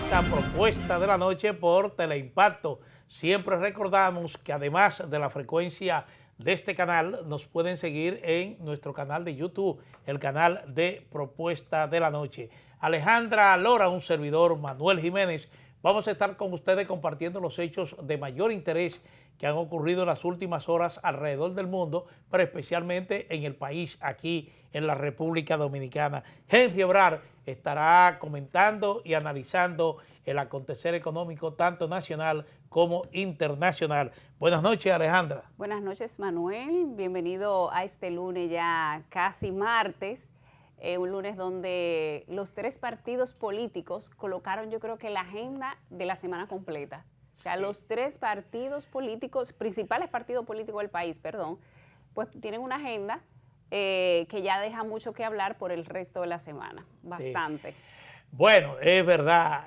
esta propuesta de la noche por Teleimpacto. Siempre recordamos que además de la frecuencia de este canal, nos pueden seguir en nuestro canal de YouTube, el canal de Propuesta de la Noche. Alejandra Lora, un servidor, Manuel Jiménez, vamos a estar con ustedes compartiendo los hechos de mayor interés que han ocurrido en las últimas horas alrededor del mundo, pero especialmente en el país, aquí en la República Dominicana. Henry Ebrar estará comentando y analizando el acontecer económico tanto nacional como internacional. Buenas noches, Alejandra. Buenas noches, Manuel. Bienvenido a este lunes ya casi martes. Un lunes donde los tres partidos políticos colocaron, yo creo que la agenda de la semana completa. O sea, los tres partidos políticos, principales partidos políticos del país, perdón, pues tienen una agenda que ya deja mucho que hablar por el resto de la semana, bastante. Sí. Bueno, es verdad,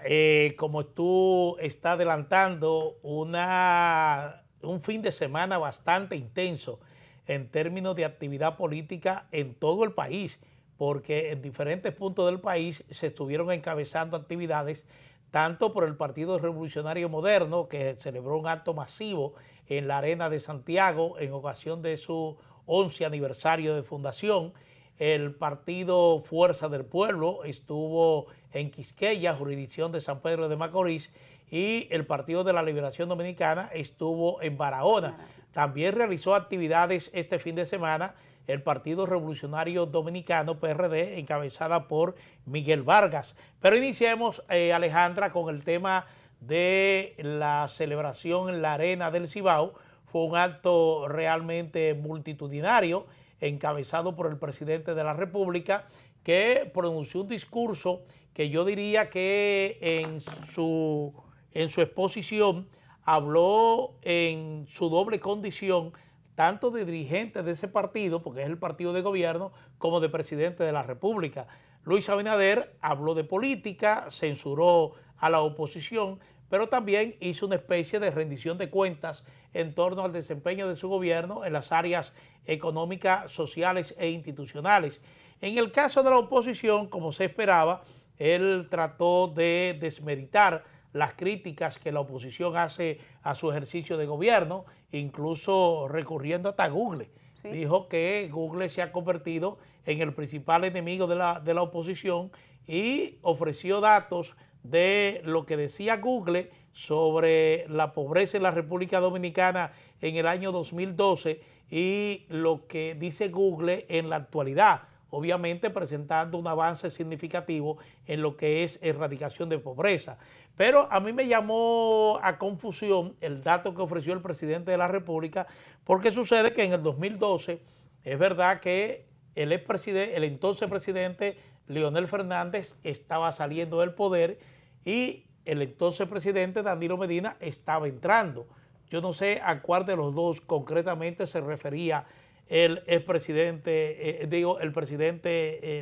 como tú estás adelantando, un fin de semana bastante intenso en términos de actividad política en todo el país, porque en diferentes puntos del país se estuvieron encabezando actividades, tanto por el Partido Revolucionario Moderno, que celebró un acto masivo en la Arena de Santiago en ocasión de su 11 aniversario de fundación. El Partido Fuerza del Pueblo estuvo en Quisqueya, jurisdicción de San Pedro de Macorís, y el Partido de la Liberación Dominicana estuvo en Barahona. También realizó actividades este fin de semana el Partido Revolucionario Dominicano, PRD, encabezada por Miguel Vargas. Pero iniciemos, Alejandra, con el tema de la celebración en la Arena del Cibao. Fue un acto realmente multitudinario, encabezado por el presidente de la República, que pronunció un discurso que yo diría que en su exposición habló en su doble condición, tanto de dirigente de ese partido, porque es el partido de gobierno, como de presidente de la República. Luis Abinader habló de política, censuró a la oposición, pero también hizo una especie de rendición de cuentas en torno al desempeño de su gobierno en las áreas económicas, sociales e institucionales. En el caso de la oposición, como se esperaba, él trató de desmeritar las críticas que la oposición hace a su ejercicio de gobierno, incluso recurriendo hasta Google. ¿Sí? Dijo que Google se ha convertido en el principal enemigo de la oposición y ofreció datos de lo que decía Google sobre la pobreza en la República Dominicana en el año 2012 y lo que dice Google en la actualidad, obviamente presentando un avance significativo en lo que es erradicación de pobreza. Pero a mí me llamó a confusión el dato que ofreció el presidente de la República, porque sucede que en el 2012 es verdad que el entonces presidente Leonel Fernández estaba saliendo del poder y el entonces presidente Danilo Medina estaba entrando. Yo no sé a cuál de los dos concretamente se refería el presidente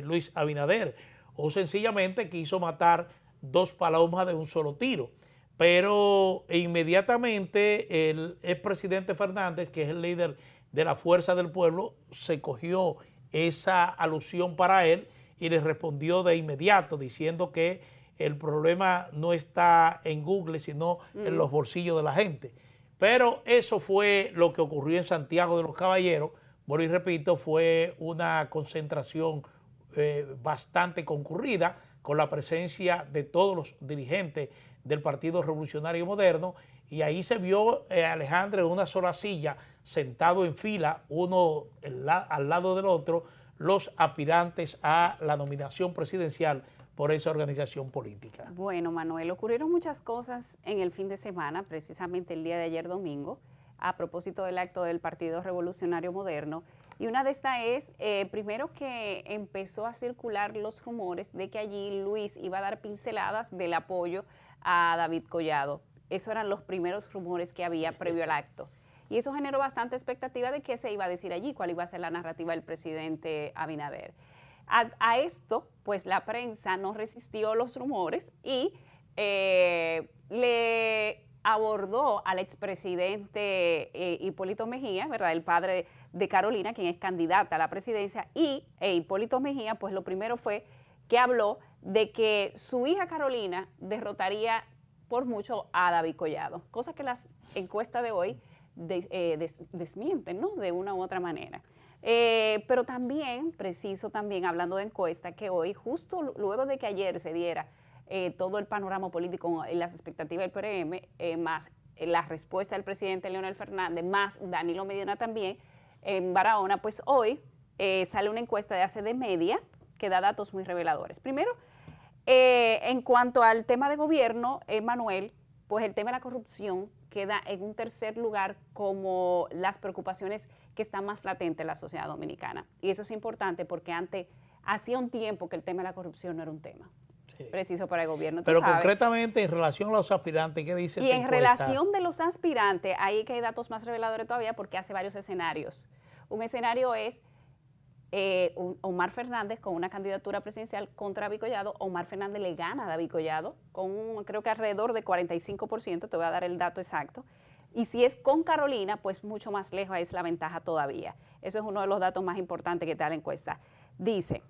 Luis Abinader, o sencillamente quiso matar dos palomas de un solo tiro. Pero inmediatamente el expresidente Fernández, que es el líder de la Fuerza del Pueblo, se cogió esa alusión para él y le respondió de inmediato diciendo que el problema no está en Google, sino en los bolsillos de la gente. Pero eso fue lo que ocurrió en Santiago de los Caballeros. Bueno, y repito, fue una concentración bastante concurrida, con la presencia de todos los dirigentes del Partido Revolucionario Moderno, y ahí se vio Alejandro en una sola silla, sentado en fila, uno al lado del otro, los aspirantes a la nominación presidencial por esa organización política. Bueno, Manuel, ocurrieron muchas cosas en el fin de semana, precisamente el día de ayer domingo, a propósito del acto del Partido Revolucionario Moderno, y una de estas es, primero que empezó a circular los rumores de que allí Luis iba a dar pinceladas del apoyo a David Collado. Esos eran los primeros rumores que había previo al acto. Y eso generó bastante expectativa de qué se iba a decir allí, cuál iba a ser la narrativa del presidente Abinader. A esto, pues la prensa no resistió los rumores y le abordó al expresidente Hipólito Mejía, ¿verdad?, el padre de Carolina, quien es candidata a la presidencia, y Hipólito Mejía, pues lo primero fue que habló de que su hija Carolina derrotaría por mucho a David Collado, cosa que las encuestas de hoy desmienten, ¿no? De una u otra manera. Pero también, preciso también, hablando de encuesta, que hoy, justo luego de que ayer se diera todo el panorama político y las expectativas del PRM, más la respuesta del presidente Leonel Fernández, más Danilo Medina también, en Barahona, pues hoy sale una encuesta de ACD Media que da datos muy reveladores. Primero, en cuanto al tema de gobierno, Manuel, pues el tema de la corrupción queda en un tercer lugar como las preocupaciones que están más latentes en la sociedad dominicana. Y eso es importante porque antes, hacía un tiempo que el tema de la corrupción no era un tema preciso para el gobierno. Pero concretamente en relación a los aspirantes, ¿qué dice Y en relación de los aspirantes, ahí que hay datos más reveladores todavía porque hace varios escenarios. Un escenario es Omar Fernández con una candidatura presidencial contra David Collado. Omar Fernández le gana a David Collado con creo que alrededor de 45%, te voy a dar el dato exacto. Y si es con Carolina, pues mucho más lejos es la ventaja todavía. Eso es uno de los datos más importantes que te da la encuesta. Dice,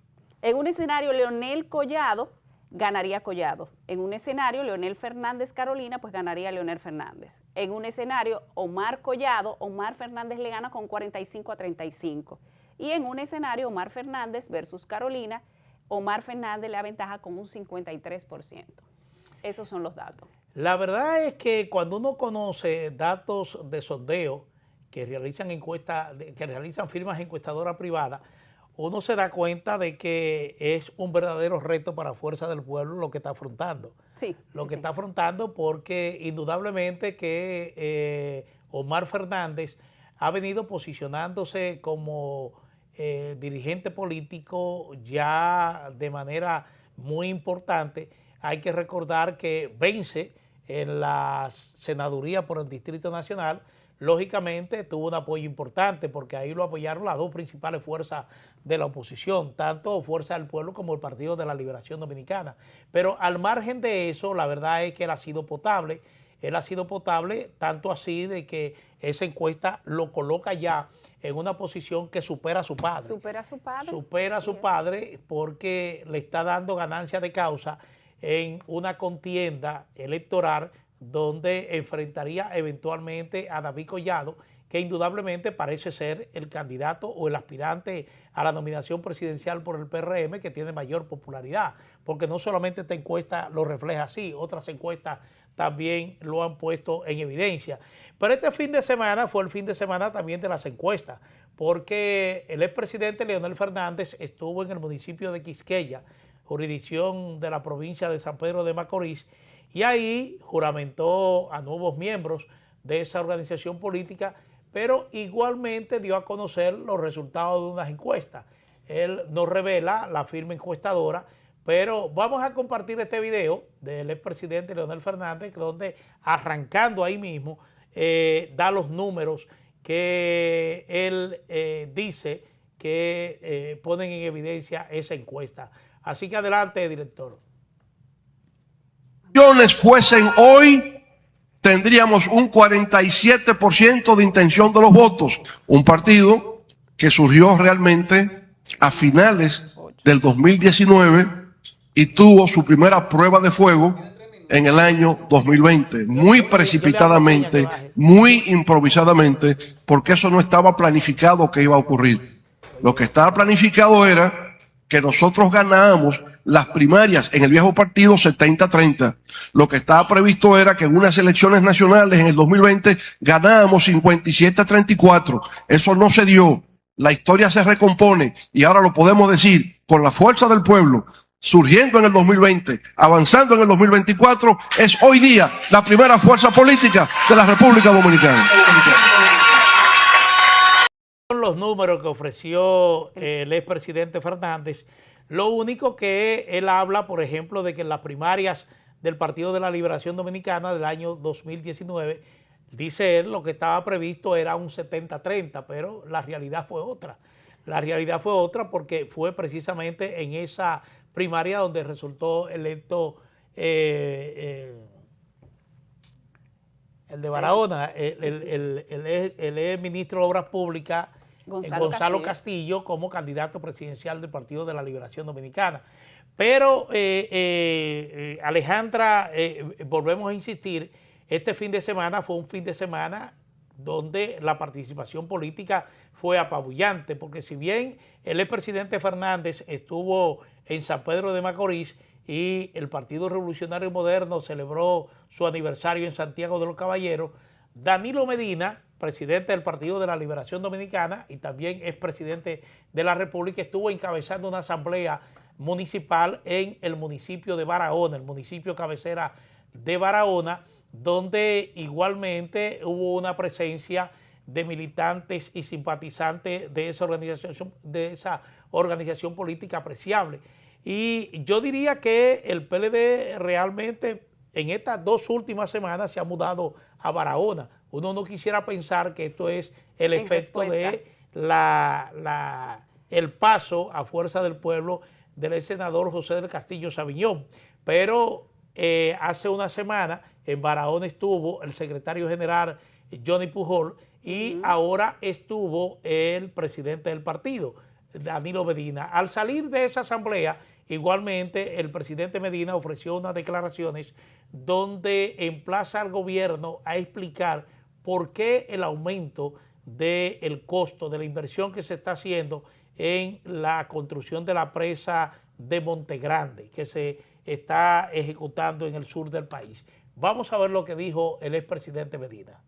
en un escenario Leonel Collado, ganaría Collado. En un escenario Leonel Fernández Carolina, pues ganaría Leonel Fernández. En un escenario Omar Collado, Omar Fernández le gana con 45-35. Y en un escenario Omar Fernández versus Carolina, Omar Fernández le aventaja con un 53%. Esos son los datos. La verdad es que cuando uno conoce datos de sondeo que realizan firmas encuestadoras privadas, uno se da cuenta de que es un verdadero reto para Fuerza del Pueblo lo que está afrontando. Sí. Está afrontando porque indudablemente que Omar Fernández ha venido posicionándose como dirigente político ya de manera muy importante. Hay que recordar que vence en la senaduría por el Distrito Nacional. Lógicamente tuvo un apoyo importante porque ahí lo apoyaron las dos principales fuerzas de la oposición, tanto Fuerza del Pueblo como el Partido de la Liberación Dominicana. Pero al margen de eso, la verdad es que él ha sido potable. Él ha sido potable tanto así de que esa encuesta lo coloca ya en una posición que supera a su padre. Supera a su padre. Supera a su padre porque le está dando ganancia de causa en una contienda electoral donde enfrentaría eventualmente a David Collado, que indudablemente parece ser el candidato o el aspirante a la nominación presidencial por el PRM que tiene mayor popularidad, porque no solamente esta encuesta lo refleja así, otras encuestas también lo han puesto en evidencia. Pero este fin de semana fue el fin de semana también de las encuestas, porque el expresidente Leonel Fernández estuvo en el municipio de Quisqueya, jurisdicción de la provincia de San Pedro de Macorís, y ahí juramentó a nuevos miembros de esa organización política, pero igualmente dio a conocer los resultados de unas encuestas. Él no revela la firma encuestadora, pero vamos a compartir este video del expresidente Leonel Fernández, donde arrancando ahí mismo, da los números que él dice que ponen en evidencia esa encuesta. Así que adelante, director. Fuesen hoy, tendríamos un 47% de intención de los votos. Un partido que surgió realmente a finales del 2019 y tuvo su primera prueba de fuego en el año 2020, muy precipitadamente, muy improvisadamente, porque eso no estaba planificado que iba a ocurrir. Lo que estaba planificado era que nosotros ganábamos las primarias en el viejo partido 70-30. Lo que estaba previsto era que en unas elecciones nacionales en el 2020 ganábamos 57-34. Eso no se dio. La historia se recompone y ahora lo podemos decir con la fuerza del pueblo, surgiendo en el 2020, avanzando en el 2024, es hoy día la primera fuerza política de la República Dominicana. Con los números que ofreció el expresidente Fernández, lo único que él habla, por ejemplo, de que en las primarias del Partido de la Liberación Dominicana del año 2019, dice él, lo que estaba previsto era un 70-30, pero la realidad fue otra. La realidad fue otra porque fue precisamente en esa primaria donde resultó electo el de Barahona, el ministro de Obras Públicas, Gonzalo Castillo, como candidato presidencial del Partido de la Liberación Dominicana. Pero, Alejandra, volvemos a insistir, este fin de semana fue un fin de semana donde la participación política fue apabullante, porque si bien el expresidente Fernández estuvo en San Pedro de Macorís y el Partido Revolucionario Moderno celebró su aniversario en Santiago de los Caballeros, Danilo Medina, presidente del Partido de la Liberación Dominicana y también expresidente de la República, estuvo encabezando una asamblea municipal en el municipio de Barahona, el municipio cabecera de Barahona, donde igualmente hubo una presencia de militantes y simpatizantes de esa organización política apreciable. Y yo diría que el PLD realmente en estas 2 últimas semanas se ha mudado a Barahona. Uno no quisiera pensar que esto es el efecto de el paso a fuerza del pueblo del senador José del Castillo Sabiñón, pero hace una semana en Barahona estuvo el secretario general Johnny Pujol y ahora estuvo el presidente del partido, Danilo Medina. Al salir de esa asamblea, igualmente el presidente Medina ofreció unas declaraciones donde emplaza al gobierno a explicar por qué el aumento del costo de la inversión que se está haciendo en la construcción de la presa de Montegrande, que se está ejecutando en el sur del país. Vamos a ver lo que dijo el expresidente Medina.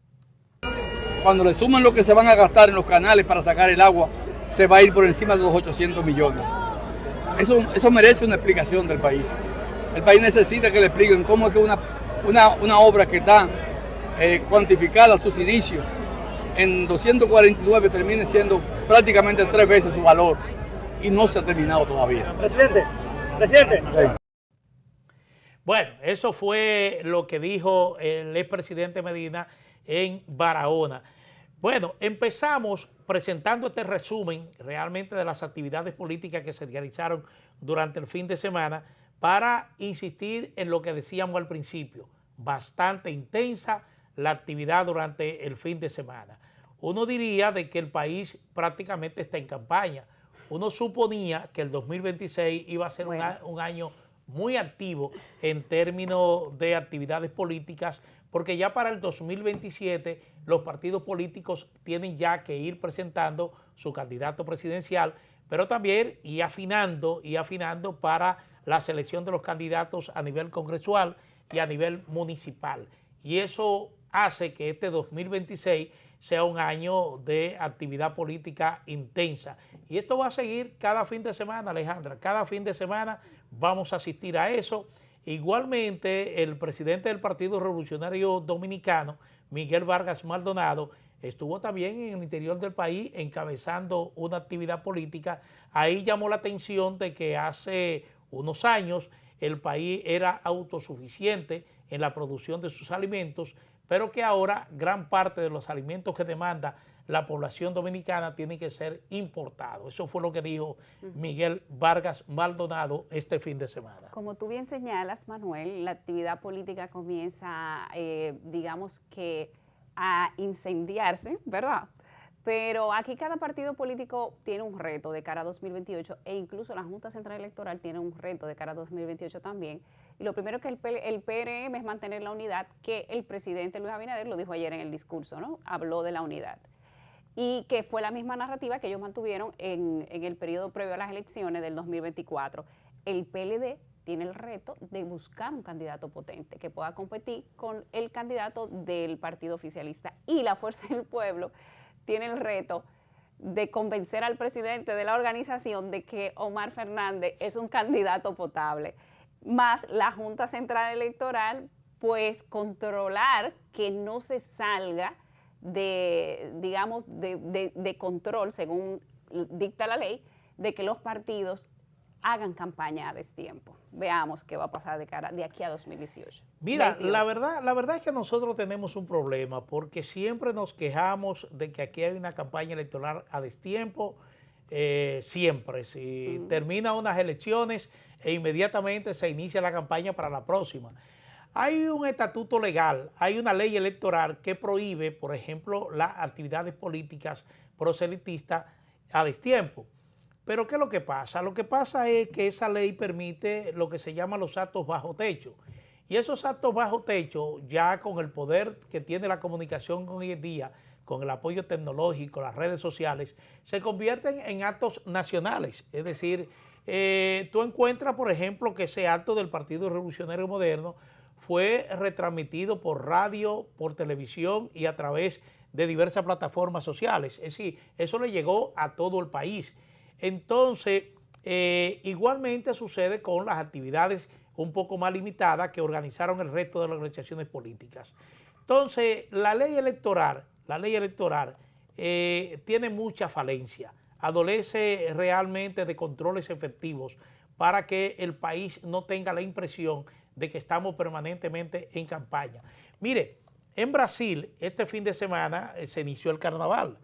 Cuando le suman lo que se van a gastar en los canales para sacar el agua, se va a ir por encima de los 800 millones. Eso merece una explicación del país. El país necesita que le expliquen cómo es que una obra que está cuantificada a sus inicios en 249 termine siendo prácticamente 3 veces su valor y no se ha terminado todavía. Presidente. Sí. Bueno, eso fue lo que dijo el expresidente Medina en Barahona. Bueno, empezamos presentando este resumen realmente de las actividades políticas que se realizaron durante el fin de semana para insistir en lo que decíamos al principio, bastante intensa la actividad durante el fin de semana. Uno diría de que el país prácticamente está en campaña. Uno suponía que el 2026 iba a ser un año muy activo en términos de actividades políticas, porque ya para el 2027 los partidos políticos tienen ya que ir presentando su candidato presidencial, pero también y afinando para la selección de los candidatos a nivel congresual y a nivel municipal. Y eso hace que este 2026 sea un año de actividad política intensa. Y esto va a seguir cada fin de semana, Alejandra. Cada fin de semana vamos a asistir a eso. Igualmente, el presidente del Partido Revolucionario Dominicano, Miguel Vargas Maldonado, estuvo también en el interior del país encabezando una actividad política. Ahí llamó la atención de que hace unos años el país era autosuficiente en la producción de sus alimentos, pero que ahora gran parte de los alimentos que demanda la población dominicana tienen que ser importados. Eso fue lo que dijo Miguel Vargas Maldonado este fin de semana. Como tú bien señalas, Manuel, la actividad política comienza, digamos que, a incendiarse, ¿verdad? Pero aquí cada partido político tiene un reto de cara a 2028 e incluso la Junta Central Electoral tiene un reto de cara a 2028 también. Y lo primero que el PRM es mantener la unidad, que el presidente Luis Abinader lo dijo ayer en el discurso, ¿no? Habló de la unidad. Y que fue la misma narrativa que ellos mantuvieron en el periodo previo a las elecciones del 2024. El PLD tiene el reto de buscar un candidato potente que pueda competir con el candidato del partido oficialista. Y la Fuerza del Pueblo tiene el reto de convencer al presidente de la organización de que Omar Fernández es un candidato potable. Más la Junta Central Electoral, pues controlar que no se salga de, digamos, de control, según dicta la ley, de que los partidos hagan campaña a destiempo. Veamos qué va a pasar de aquí a 2018. Mira, la verdad es que nosotros tenemos un problema porque siempre nos quejamos de que aquí hay una campaña electoral a destiempo, siempre. Si termina unas elecciones e inmediatamente se inicia la campaña para la próxima. Hay un estatuto legal, hay una ley electoral que prohíbe, por ejemplo, las actividades políticas proselitistas a destiempo. Pero ¿qué es lo que pasa? Lo que pasa es que esa ley permite lo que se llama los actos bajo techo. Y esos actos bajo techo, ya con el poder que tiene la comunicación hoy en día, con el apoyo tecnológico, las redes sociales, se convierten en actos nacionales. Es decir, tú encuentras, por ejemplo, que ese acto del Partido Revolucionario Moderno fue retransmitido por radio, por televisión y a través de diversas plataformas sociales. Es decir, eso le llegó a todo el país. Entonces, igualmente sucede con las actividades un poco más limitadas que organizaron el resto de las organizaciones políticas. Entonces, la ley electoral tiene mucha falencia, adolece realmente de controles efectivos para que el país no tenga la impresión de que estamos permanentemente en campaña. Mire, en Brasil, este fin de semana se inició el carnaval.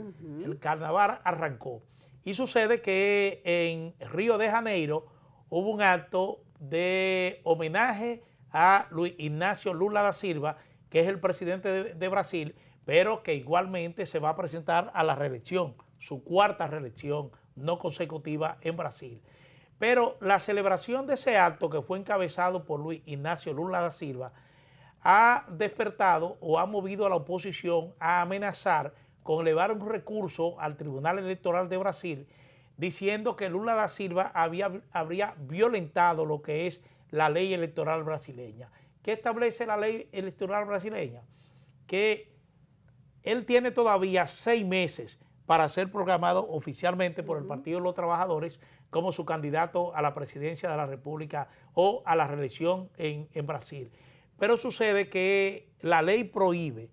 El carnaval arrancó. Y sucede que en Río de Janeiro hubo un acto de homenaje a Luis Ignacio Lula da Silva, que es el presidente de Brasil, pero que igualmente se va a presentar a la reelección, su cuarta reelección no consecutiva en Brasil. Pero la celebración de ese acto, que fue encabezado por Luis Ignacio Lula da Silva, ha despertado o ha movido a la oposición a amenazar con elevar un recurso al Tribunal Electoral de Brasil, diciendo que Lula da Silva habría violentado lo que es la ley electoral brasileña. ¿Qué establece la ley electoral brasileña? Que él tiene todavía 6 meses para ser programado oficialmente por el Partido de los Trabajadores como su candidato a la presidencia de la República o a la reelección en Brasil. Pero sucede que la ley prohíbe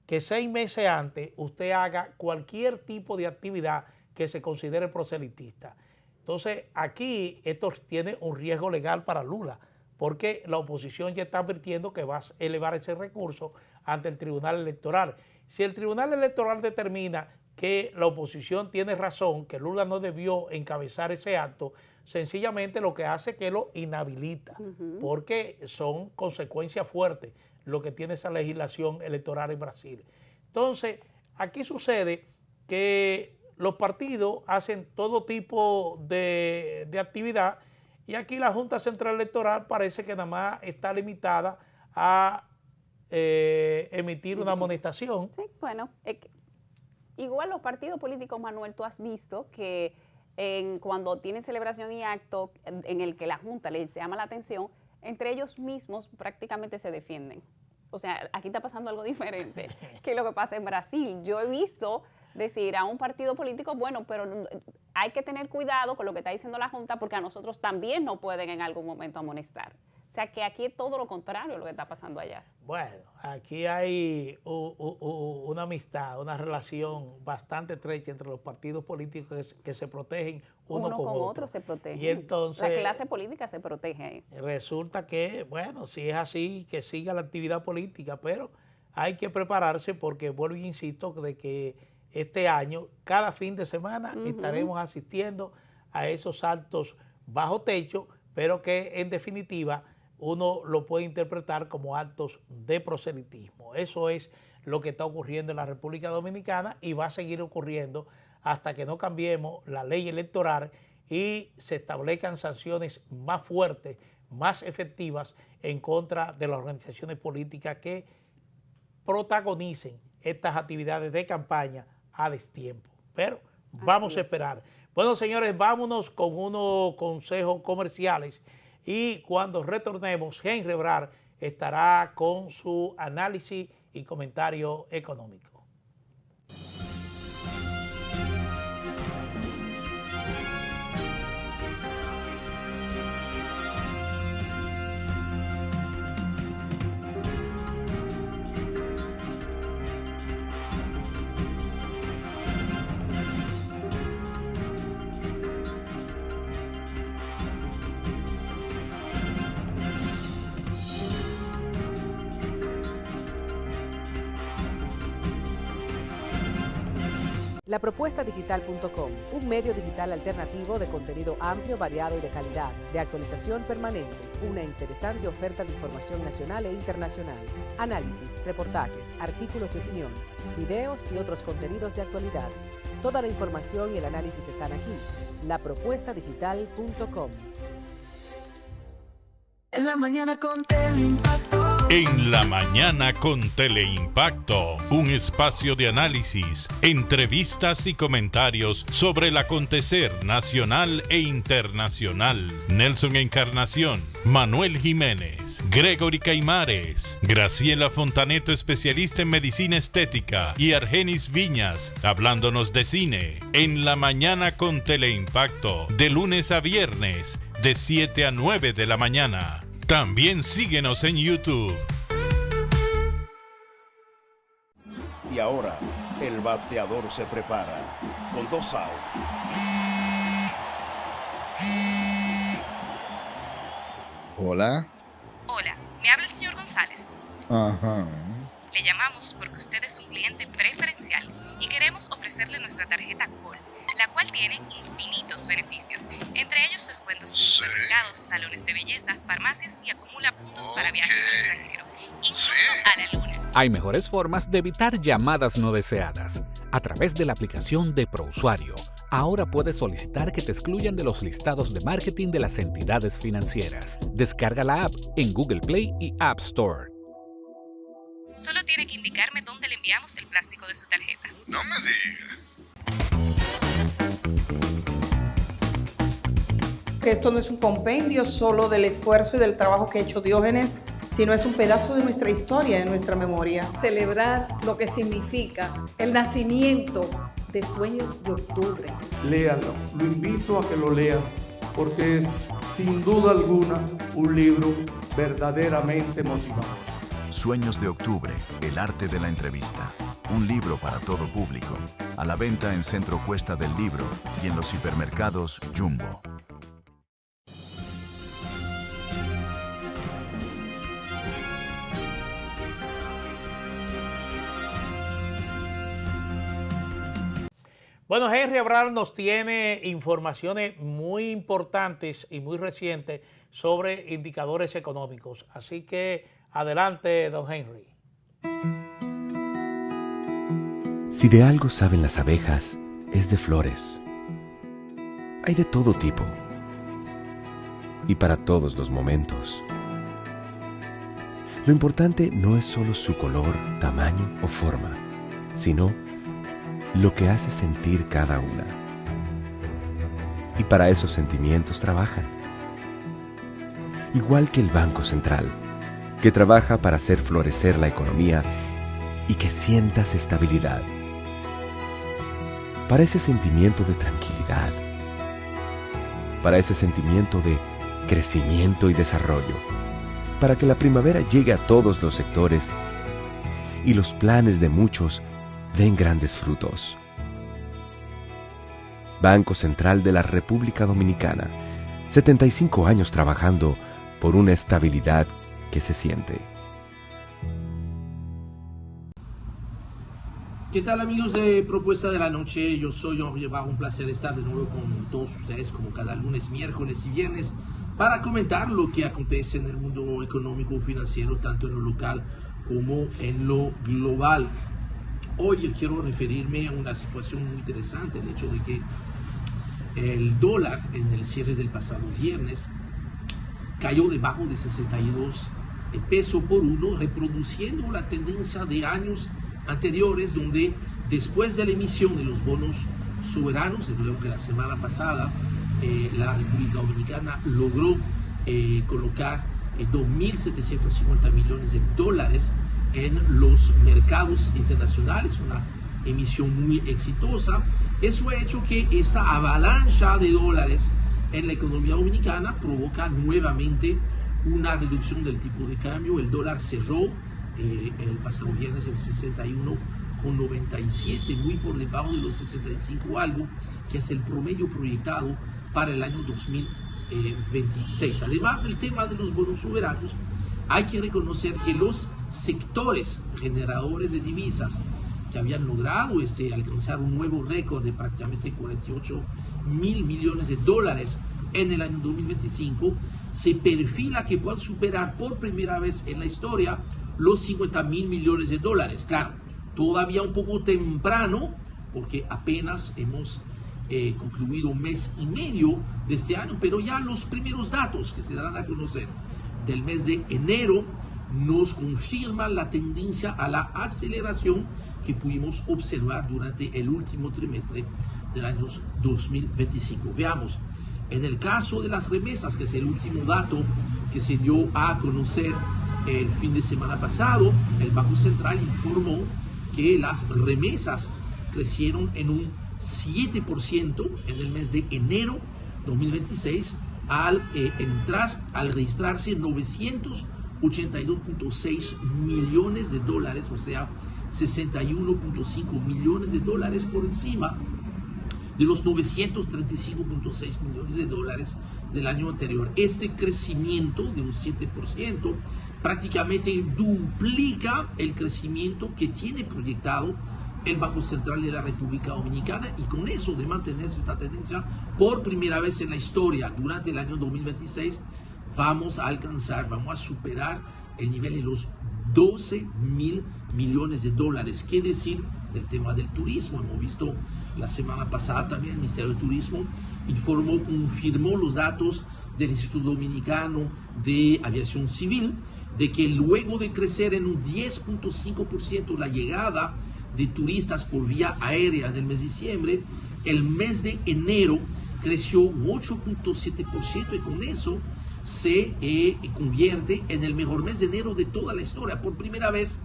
que 6 meses antes usted haga cualquier tipo de actividad que se considere proselitista. Entonces, aquí esto tiene un riesgo legal para Lula, porque la oposición ya está advirtiendo que va a elevar ese recurso ante el Tribunal Electoral. Si el Tribunal Electoral determina que la oposición tiene razón, que Lula no debió encabezar ese acto, sencillamente lo que hace es que lo inhabilita, porque son consecuencias fuertes lo que tiene esa legislación electoral en Brasil. Entonces, aquí sucede que los partidos hacen todo tipo de actividad y aquí la Junta Central Electoral parece que nada más está limitada a emitir una amonestación. Sí, bueno, igual los partidos políticos, Manuel, tú has visto que cuando tienen celebración y acto en el que la Junta les llama la atención, entre ellos mismos prácticamente se defienden. O sea, aquí está pasando algo diferente que lo que pasa en Brasil. Yo he visto decir a un partido político, bueno, pero hay que tener cuidado con lo que está diciendo la Junta porque a nosotros también nos pueden en algún momento amonestar. O sea, que aquí es todo lo contrario lo que está pasando allá. Bueno, aquí hay una amistad, una relación bastante estrecha entre los partidos políticos que se protegen uno con otro. Se protegen. Y entonces, la clase política se protege ahí. Resulta que, bueno, si es así, que siga la actividad política, pero hay que prepararse porque vuelvo y insisto de que este año, cada fin de semana, estaremos asistiendo a esos actos bajo techo, pero que en definitiva uno lo puede interpretar como actos de proselitismo. Eso es lo que está ocurriendo en la República Dominicana y va a seguir ocurriendo hasta que no cambiemos la ley electoral y se establezcan sanciones más fuertes, más efectivas en contra de las organizaciones políticas que protagonicen estas actividades de campaña a destiempo. Pero vamos a esperar. Bueno, señores, vámonos con unos consejos comerciales y cuando retornemos, Henry Ebrard estará con su análisis y comentario económico. Lapropuestadigital.com, un medio digital alternativo de contenido amplio, variado y de calidad, de actualización permanente, una interesante oferta de información nacional e internacional, análisis, reportajes, artículos de opinión, videos y otros contenidos de actualidad. Toda la información y el análisis están aquí. lapropuestadigital.com. En la mañana con Teleimpacto. En la mañana con Teleimpacto, un espacio de análisis, entrevistas y comentarios sobre el acontecer nacional e internacional. Nelson Encarnación, Manuel Jiménez, Gregory Caimares, Graciela Fontaneto, especialista en medicina estética, y Argenis Viñas, hablándonos de cine. En la mañana con Teleimpacto, de lunes a viernes, de 7 a 9 de la mañana. También síguenos en YouTube. Y ahora, el bateador se prepara con 2 outs. Hola. Hola, me habla el señor González. Ajá. Le llamamos porque usted es un cliente preferencial y queremos ofrecerle nuestra tarjeta Col, la cual tiene infinitos beneficios, entre ellos descuentos en supermercados, salones de belleza, farmacias y acumula puntos para viajes al extranjero, incluso a la luna. Hay mejores formas de evitar llamadas no deseadas. A través de la aplicación de ProUsuario, ahora puedes solicitar que te excluyan de los listados de marketing de las entidades financieras. Descarga la app en Google Play y App Store. Solo tiene que indicarme dónde le enviamos el plástico de su tarjeta. No me diga. Esto no es un compendio solo del esfuerzo y del trabajo que ha hecho Diógenes, sino es un pedazo de nuestra historia, de nuestra memoria. Celebrar lo que significa el nacimiento de Sueños de Octubre. Léanlo, lo invito a que lo lean, porque es, sin duda alguna, un libro verdaderamente motivador. Sueños de Octubre, el arte de la entrevista. Un libro para todo público. A la venta en Centro Cuesta del Libro y en los hipermercados Jumbo. Bueno, Henry Abral nos tiene informaciones muy importantes y muy recientes sobre indicadores económicos. Así que adelante, don Henry. Si de algo saben las abejas, es de flores. Hay de todo tipo y para todos los momentos. Lo importante no es solo su color, tamaño o forma, sino lo que hace sentir cada una. Y para esos sentimientos trabajan. Igual que el Banco Central, que trabaja para hacer florecer la economía y que sientas estabilidad. Para ese sentimiento de tranquilidad. Para ese sentimiento de crecimiento y desarrollo. Para que la primavera llegue a todos los sectores y los planes de muchos den grandes frutos. Banco Central de la República Dominicana, 75 años trabajando por una estabilidad que se siente. ¿Qué tal, amigos de Propuesta de la Noche? Yo soy John Rivera, un placer estar de nuevo con todos ustedes como cada lunes, miércoles y viernes para comentar lo que acontece en el mundo económico y financiero, tanto en lo local como en lo global. Hoy yo quiero referirme a una situación muy interesante, el hecho de que el dólar en el cierre del pasado viernes cayó debajo de 62 pesos por uno, reproduciendo la tendencia de años anteriores, donde después de la emisión de los bonos soberanos, creo que la semana pasada la República Dominicana logró colocar 2.750 millones de dólares en los mercados internacionales, una emisión muy exitosa. Eso ha hecho que esta avalancha de dólares en la economía dominicana provoca nuevamente una reducción del tipo de cambio. El dólar cerró el pasado viernes en 61,97, muy por debajo de los 65 algo, que es el promedio proyectado para el año 2026. Además del tema de los bonos soberanos, hay que reconocer que los sectores generadores de divisas que habían logrado alcanzar un nuevo récord de prácticamente 48.000 millones de dólares en el año 2025, se perfila que puedan superar por primera vez en la historia los 50.000 millones de dólares. Claro, todavía un poco temprano porque apenas hemos concluido un mes y medio de este año, pero ya los primeros datos que se darán a conocer del mes de enero nos confirman la tendencia a la aceleración que pudimos observar durante el último trimestre del año 2025. Veamos, en el caso de las remesas, que es el último dato que se dio a conocer el fin de semana pasado, el Banco Central informó que las remesas crecieron en un 7% en el mes de enero 2026 al registrarse 982.6 millones de dólares, o sea, 61.5 millones de dólares por encima de los 935.6 millones de dólares del año anterior. Este crecimiento de un 7% prácticamente duplica el crecimiento que tiene proyectado el Banco Central de la República Dominicana, y con eso, de mantenerse esta tendencia por primera vez en la historia durante el año 2026, vamos a superar el nivel de los 12.000 millones de dólares. ¿Qué decir del tema del turismo? Hemos visto la semana pasada también el Ministerio de Turismo confirmó los datos del Instituto Dominicano de Aviación Civil, de que luego de crecer en un 10.5% la llegada de turistas por vía aérea del mes de diciembre, el mes de enero creció un 8.7%, y con eso se convierte en el mejor mes de enero de toda la historia. Por primera vez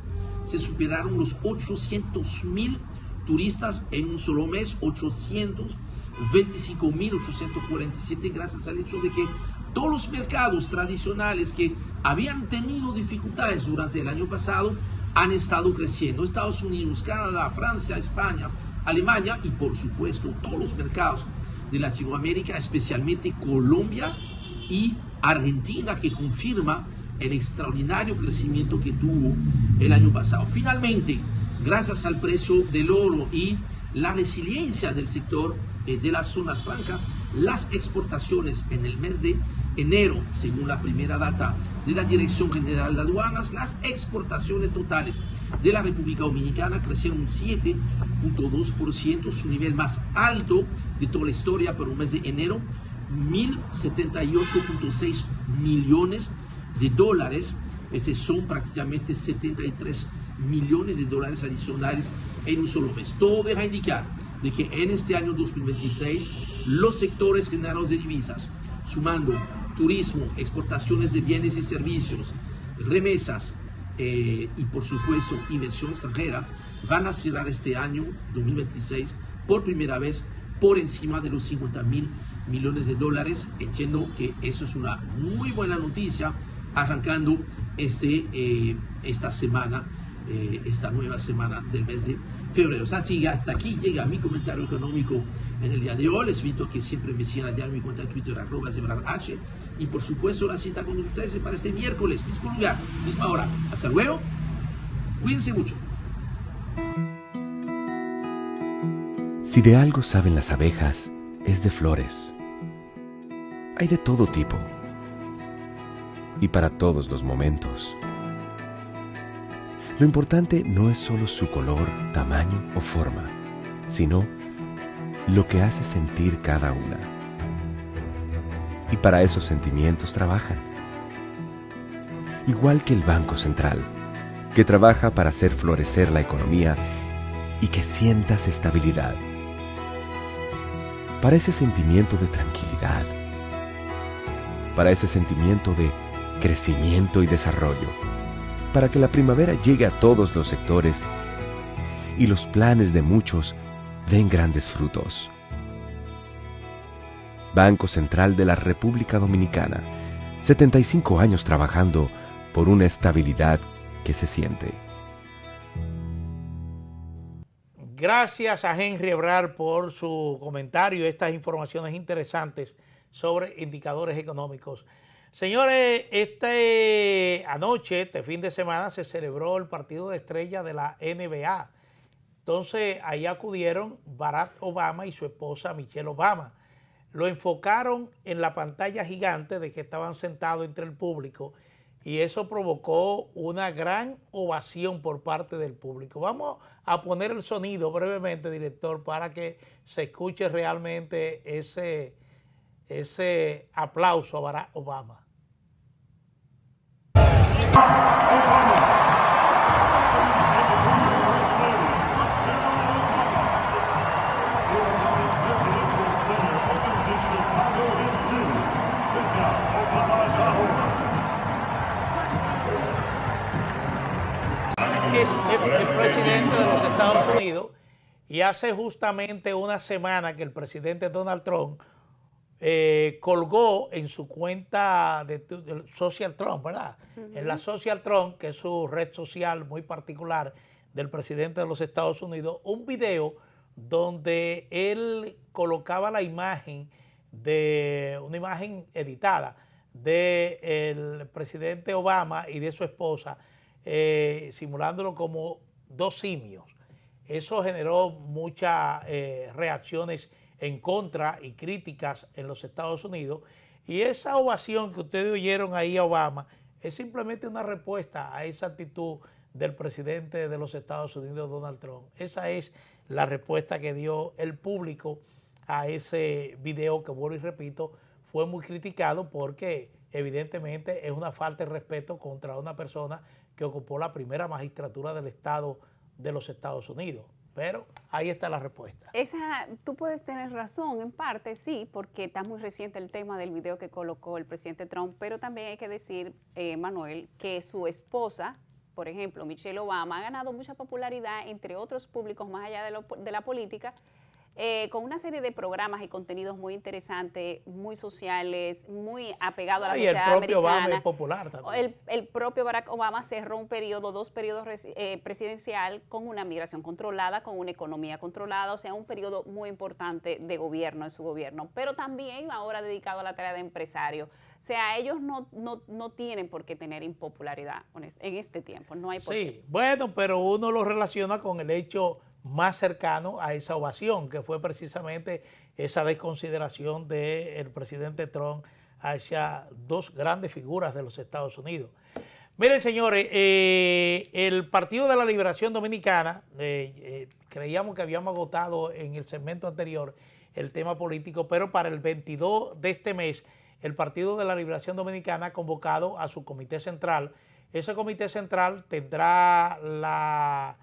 se superaron los 800.000 turistas en un solo mes, 825.847, gracias al hecho de que todos los mercados tradicionales que habían tenido dificultades durante el año pasado han estado creciendo. Estados Unidos, Canadá, Francia, España, Alemania y por supuesto todos los mercados de Latinoamérica, especialmente Colombia y Argentina, que confirma el extraordinario crecimiento que tuvo el año pasado. Finalmente, gracias al precio del oro y la resiliencia del sector de las zonas francas, las exportaciones en el mes de enero, según la primera data de la Dirección General de Aduanas, las exportaciones totales de la República Dominicana crecieron un 7.2%, su nivel más alto de toda la historia para un mes de enero, 1.078.6 millones de dólares. Ese son prácticamente 73 millones de dólares adicionales en un solo mes. Todo deja indicar de que en este año 2026 los sectores generados de divisas, sumando turismo, exportaciones de bienes y servicios, remesas y por supuesto inversión extranjera, van a cerrar este año 2026 por primera vez por encima de los 50.000 millones de dólares. Entiendo que eso es una muy buena noticia arrancando esta semana, esta nueva semana del mes de febrero. O sea, si hasta aquí llega mi comentario económico en el día de hoy, les invito a que siempre me sigan allá en mi cuenta de Twitter, @ZebrarH, y por supuesto la cita con ustedes para este miércoles, mismo lugar, misma hora. Hasta luego, cuídense mucho. Si de algo saben las abejas, es de flores. Hay de todo tipo y para todos los momentos. Lo importante no es solo su color, tamaño o forma, sino lo que hace sentir cada una. Y para esos sentimientos trabajan. Igual que el Banco Central, que trabaja para hacer florecer la economía y que sientas estabilidad. Para ese sentimiento de tranquilidad, para ese sentimiento de crecimiento y desarrollo, para que la primavera llegue a todos los sectores y los planes de muchos den grandes frutos. Banco Central de la República Dominicana, 75 años trabajando por una estabilidad que se siente. Gracias a Henry Ebrard por su comentario y estas informaciones interesantes sobre indicadores económicos. Señores, este fin de semana, se celebró el partido de estrella de la NBA. Entonces, ahí acudieron Barack Obama y su esposa Michelle Obama. Lo enfocaron en la pantalla gigante de que estaban sentados entre el público y eso provocó una gran ovación por parte del público. Vamos a poner el sonido brevemente, director, para que se escuche realmente ese aplauso a Barack Obama. Es el presidente de los Estados Unidos, y hace justamente una semana que el presidente Donald Trump colgó en su cuenta de Social Trump, ¿verdad? En la Social Trump, que es su red social muy particular del presidente de los Estados Unidos, un video donde él colocaba la imagen una imagen editada del presidente Obama y de su esposa, simulándolo como dos simios. Eso generó muchas reacciones en contra y críticas en los Estados Unidos, y esa ovación que ustedes oyeron ahí a Obama es simplemente una respuesta a esa actitud del presidente de los Estados Unidos, Donald Trump. Esa es la respuesta que dio el público a ese video que, vuelvo y repito, fue muy criticado porque evidentemente es una falta de respeto contra una persona que ocupó la primera magistratura del Estado de los Estados Unidos. Pero ahí está la respuesta. Tú puedes tener razón, en parte sí, porque está muy reciente el tema del video que colocó el presidente Trump, pero también hay que decir, Manuel, que su esposa, por ejemplo, Michelle Obama, ha ganado mucha popularidad entre otros públicos más allá de la política, con una serie de programas y contenidos muy interesantes, muy sociales, muy apegados a la sociedad americana. Y el propio Obama es popular también. El propio Barack Obama cerró dos periodos presidencial con una migración controlada, con una economía controlada, o sea, un periodo muy importante de gobierno en su gobierno, pero también ahora dedicado a la tarea de empresario. O sea, ellos no tienen por qué tener impopularidad en este tiempo, no hay por qué. Sí, bueno, pero uno lo relaciona con el hecho más cercano a esa ovación, que fue precisamente esa desconsideración del presidente Trump hacia dos grandes figuras de los Estados Unidos. Miren, señores, el Partido de la Liberación Dominicana, creíamos que habíamos agotado en el segmento anterior el tema político, pero para el 22 de este mes, el Partido de la Liberación Dominicana ha convocado a su comité central. Ese comité central tendrá la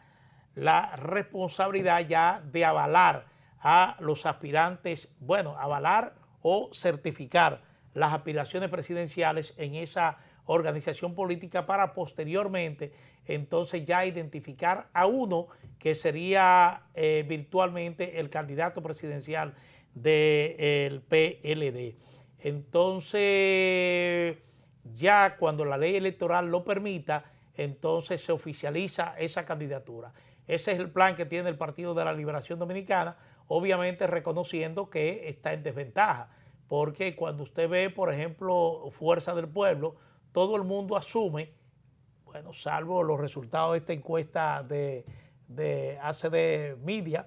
responsabilidad ya de avalar a los aspirantes, avalar o certificar las aspiraciones presidenciales en esa organización política para posteriormente entonces ya identificar a uno que sería virtualmente el candidato presidencial del PLD. Entonces, ya cuando la ley electoral lo permita, entonces se oficializa esa candidatura. Ese es el plan que tiene el Partido de la Liberación Dominicana, obviamente reconociendo que está en desventaja, porque cuando usted ve, por ejemplo, Fuerza del Pueblo, todo el mundo asume, salvo los resultados de esta encuesta de ACD Media,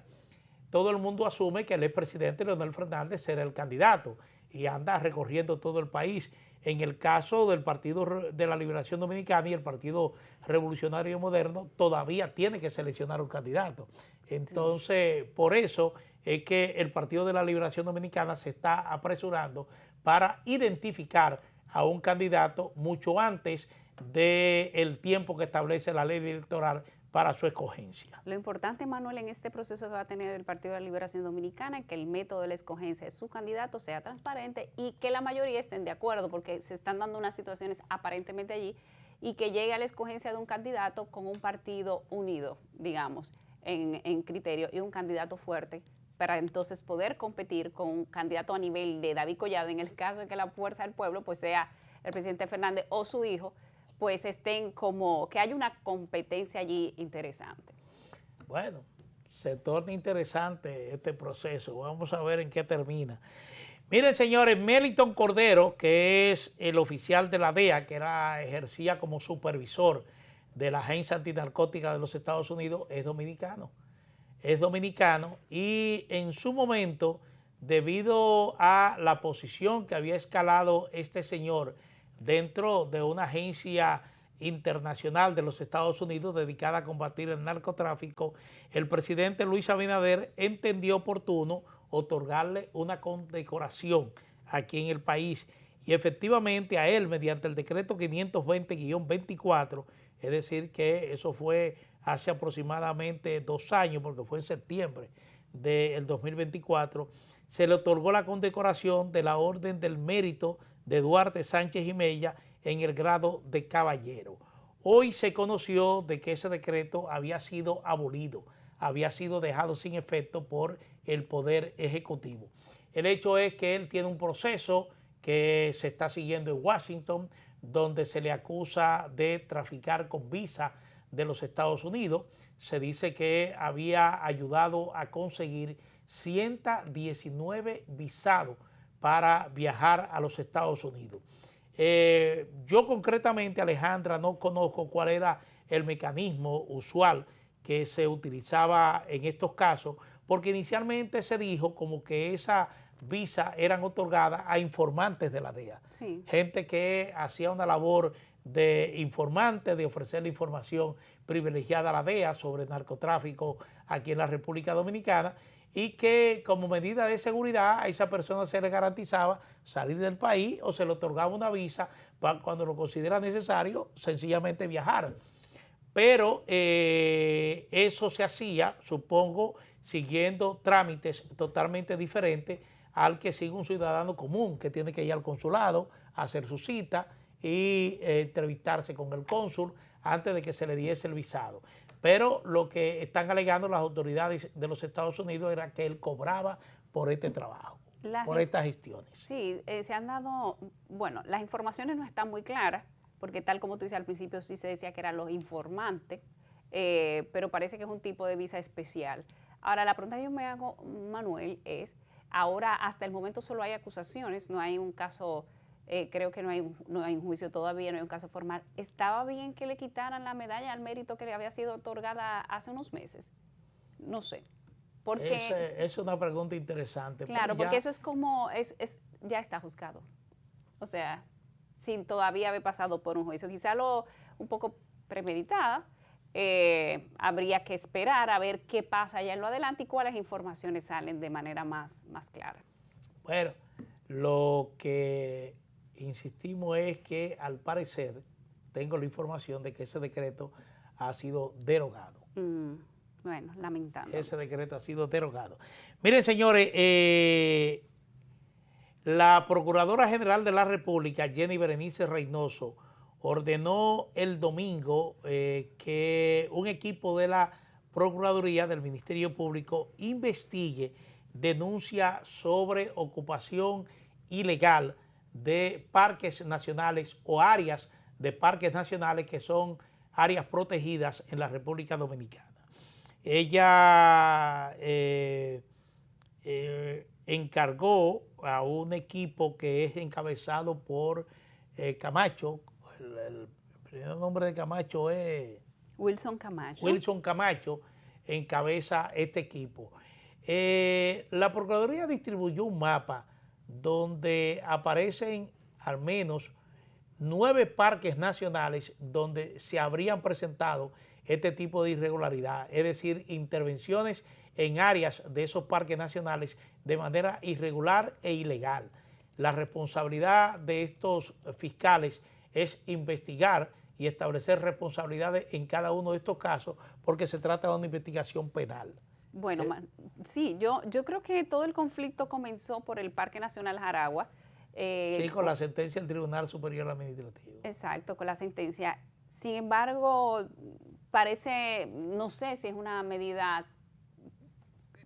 todo el mundo asume que el expresidente Leonel Fernández será el candidato y anda recorriendo todo el país. En el caso del Partido de la Liberación Dominicana y el Partido Revolucionario Moderno, todavía tiene que seleccionar un candidato. Entonces, por eso es que el Partido de la Liberación Dominicana se está apresurando para identificar a un candidato mucho antes del tiempo que establece la ley electoral para su escogencia. Lo importante, Manuel, en este proceso que va a tener el Partido de la Liberación Dominicana es que el método de la escogencia de su candidato sea transparente y que la mayoría estén de acuerdo, porque se están dando unas situaciones aparentemente allí, y que llegue a la escogencia de un candidato con un partido unido, digamos, en criterio, y un candidato fuerte para entonces poder competir con un candidato a nivel de David Collado, en el caso de que la Fuerza del Pueblo pues sea el presidente Fernández o su hijo, pues estén como, que haya una competencia allí interesante. Bueno, se torna interesante este proceso. Vamos a ver en qué termina. Miren, señores, Meliton Cordero, que es el oficial de la DEA, que ejercía como supervisor de la Agencia Antinarcótica de los Estados Unidos, es dominicano. Es dominicano y en su momento, debido a la posición que había escalado este señor dentro de una agencia internacional de los Estados Unidos dedicada a combatir el narcotráfico, el presidente Luis Abinader entendió oportuno otorgarle una condecoración aquí en el país, y efectivamente a él, mediante el decreto 520-24, es decir que eso fue hace aproximadamente 2 años, porque fue en septiembre del 2024, se le otorgó la condecoración de la Orden del Mérito de Duarte Sánchez y Mella en el grado de caballero. Hoy se conoció de que ese decreto había sido abolido, había sido dejado sin efecto por el Poder Ejecutivo. El hecho es que él tiene un proceso que se está siguiendo en Washington, donde se le acusa de traficar con visa de los Estados Unidos. Se dice que había ayudado a conseguir 119 visados para viajar a los Estados Unidos. Yo concretamente, Alejandra, no conozco cuál era el mecanismo usual que se utilizaba en estos casos, porque inicialmente se dijo como que esas visas eran otorgadas a informantes de la DEA. Sí. Gente que hacía una labor de informante, de ofrecerle información privilegiada a la DEA sobre narcotráfico aquí en la República Dominicana, y que como medida de seguridad a esa persona se le garantizaba salir del país o se le otorgaba una visa para, cuando lo considera necesario, sencillamente viajar. Pero eso se hacía, supongo, siguiendo trámites totalmente diferentes al que sigue un ciudadano común, que tiene que ir al consulado, hacer su cita y entrevistarse con el cónsul antes de que se le diese el visado. Pero lo que están alegando las autoridades de los Estados Unidos era que él cobraba por este trabajo, por estas gestiones. Sí, se han dado, bueno, las informaciones no están muy claras, porque tal como tú dices al principio sí se decía que eran los informantes, pero parece que es un tipo de visa especial. Ahora, la pregunta que yo me hago, Manuel, es, ahora hasta el momento solo hay acusaciones, no hay un caso, creo que no hay un juicio todavía, no hay un caso formal. ¿Estaba bien que le quitaran la medalla al mérito que le había sido otorgada hace unos meses? No sé. Porque, es una pregunta interesante. Claro, porque eso es como, ya está juzgado. O sea, sin todavía haber pasado por un juicio. Quizá un poco premeditada, habría que esperar a ver qué pasa allá en lo adelante y cuáles informaciones salen de manera más clara. Bueno, lo que insistimos es que al parecer tengo la información de que ese decreto ha sido derogado. Bueno, lamentable. Ese decreto ha sido derogado. Miren, señores, la Procuradora General de la República, Jenny Berenice Reynoso, ordenó el domingo que un equipo de la Procuraduría del Ministerio Público investigue denuncia sobre ocupación ilegal de parques nacionales o áreas de parques nacionales que son áreas protegidas en la República Dominicana. Ella encargó a un equipo que es encabezado por Camacho. El primer nombre de Camacho es Wilson Camacho. Wilson Camacho encabeza este equipo. La Procuraduría distribuyó un mapa donde aparecen al menos 9 parques nacionales donde se habrían presentado este tipo de irregularidad, es decir, intervenciones en áreas de esos parques nacionales de manera irregular e ilegal. La responsabilidad de estos fiscales es investigar y establecer responsabilidades en cada uno de estos casos porque se trata de una investigación penal. Bueno, sí, yo creo que todo el conflicto comenzó por el Parque Nacional Jaragua. Sí, con la sentencia del Tribunal Superior Administrativo. Exacto, con la sentencia. Sin embargo, parece, no sé si es una medida